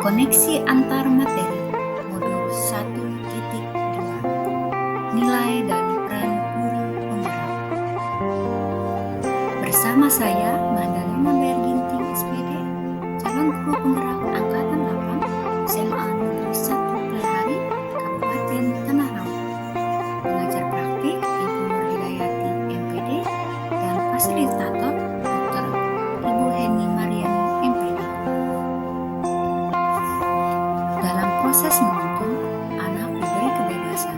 Koneksi antar materi modul 1.2 Nilai dan peran guru penggerak. Bersama saya Madalena Berginting SPD, calon guru penggerak angkatan 8 SMA Negeri 1 Pelihari, Kabupaten Tanah Laut. Pengajar praktik Ibu Nurhidayati MPD dan fasilitator Dr. Ibu Heni Mariani MPD. Dalam proses menuntun, anak diberi kebebasan,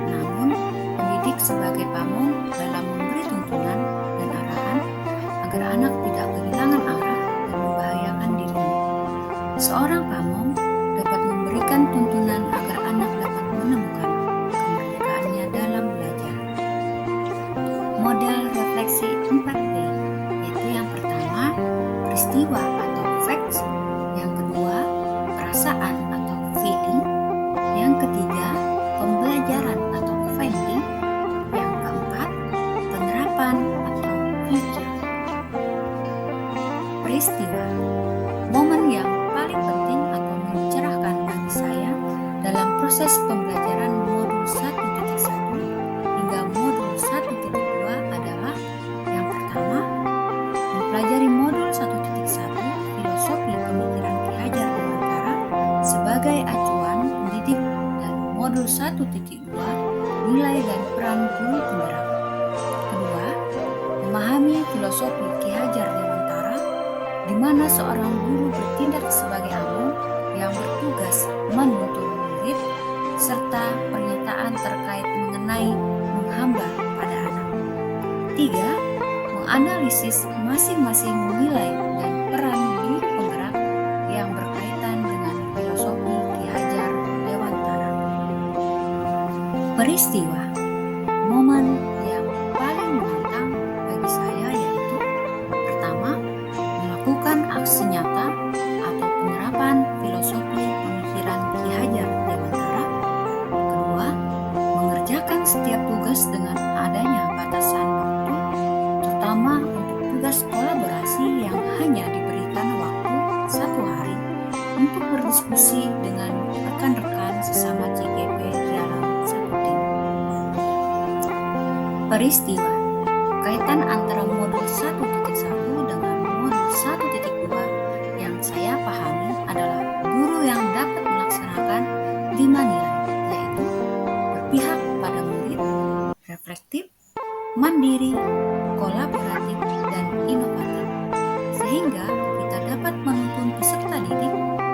namun pendidik sebagai pamong dalam memberi tuntunan dan arahan agar anak tidak kehilangan arah dan membahayakan dirinya. Seorang pamong dapat memberikan tuntunan agar anak dapat menemukan kemerdekaannya dalam belajar. Model refleksi 4D, yaitu yang pertama, peristiwa atau facts, yang kedua, perasaan atau feeling, yang ketiga, pembelajaran atau finding, yang keempat, penerapan atau future. Peristiwa, momen yang paling penting atau mencerahkan bagi saya dalam proses pembelajaran modul 1.1 hingga modul 1.2 adalah yang pertama, mempelajari modul 1.1 filosofi pemikiran Ki Hajar Dewantara sebagai acuan pendidik dan modul 1.2 nilai dan peran guru penggerak. Kedua, memahami filosofi Ki Hajar Dewantara di mana seorang guru bertindak sebagai among yang bertugas menuntun murid serta pernyataan terkait mengenai menghamba pada anak. Tiga, menganalisis masing-masing nilai dan peran guru penggerak yang berkaitan dengan filosofi Ki Hajar Dewantara. Peristiwa, momen yang paling menantang bagi saya yaitu pertama, melakukan aksi nyata atau penerapan filosofi pemikiran Ki Hajar Dewantara. Kedua, mengerjakan setiap tugas dengan adanya batasan waktu, terutama untuk tugas kolaborasi yang hanya diberikan waktu 1 hari untuk berdiskusi dengan rekan-rekan sesama CGP dalam satu tim. Peristiwa, kaitan antara modul 1.1 dengan modul 1.2 yang saya pahami adalah guru yang dapat melaksanakan 5 nilai, yaitu berpihak pada murid, reflektif, mandiri, kolaboratif, dan inovatif, sehingga kita dapat menuntun peserta didik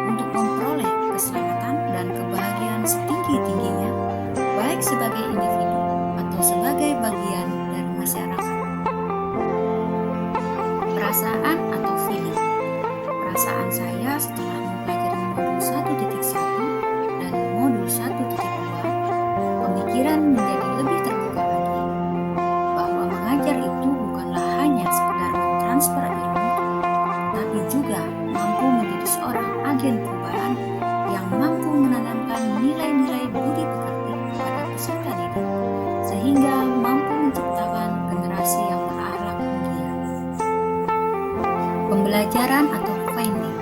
untuk memperoleh keselamatan dan kebahagiaan setinggi-tingginya, baik sebagai individu atau sebagai bagian dari masyarakat. Perasaan atau feeling. Perasaan saya setelah mempelajari modul 1.1 dan modul 1.2, pemikiran menjadi lebih terbuka lagi, bahwa mengajar itu bukanlah hanya sekedar mentransfer ilmu, tapi juga mampu menjadi seorang agen perubahan yang mampu menanamkan nilai-nilai budi pekerti pada peserta didik, sehingga mampu menciptakan generasi yang berakhlak mulia. Pembelajaran atau finding.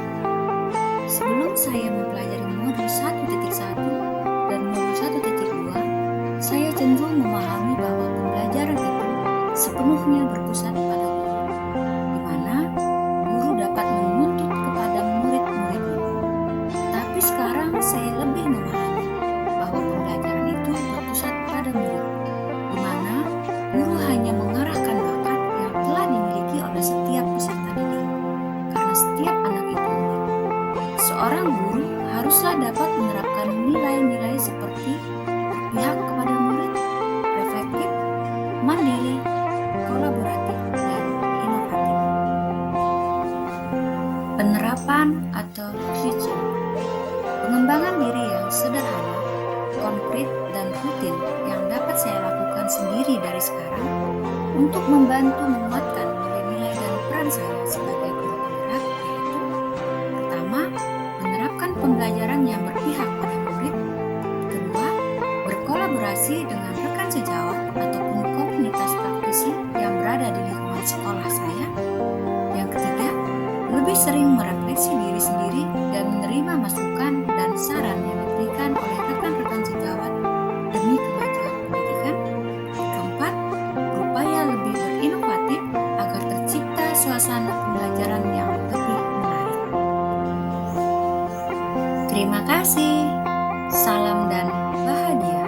Sebelum saya mempelajari modul 1.1 dan modul 1.2, saya cenderung memahami bahwa pembelajaran itu sepenuhnya berpusat pada guru, di mana guru dapat menuntut kepada murid-muridnya. Tapi sekarang saya lebih memahami bahwa pembelajaran itu berpusat pada murid, di mana guru hanya mengarahkan bakat yang telah dimiliki oleh setiap peserta didik, karena setiap anak itu unik. Seorang guru haruslah dapat menerapkan nilai-nilai seperti berpihak kepada murid, reflektif, mandiri, kolaboratif, dan inovatif. Penerapan atau future. Pengembangan diri yang sederhana, konkret, dan rutin yang dapat saya lakukan sendiri dari sekarang untuk membantu menguatkan nilai-nilai dan peran saya sebagai guru penggerak yaitu pertama, menerapkan pembelajaran yang berpihak pada murid. Kedua, berkolaborasi dengan rekan sejawat ataupun komunitas praktisi yang berada di lingkungan sekolah saya. Yang ketiga, lebih sering merefleksi mengoreksi diri sendiri dan menerima masukan dan saran yang diberikan oleh rekan-rekan sejawat demi kemajuan pendidikan. Keempat, berupaya lebih berinovatif agar tercipta suasana pembelajaran yang lebih menarik. Terima kasih. Salam dan bahagia.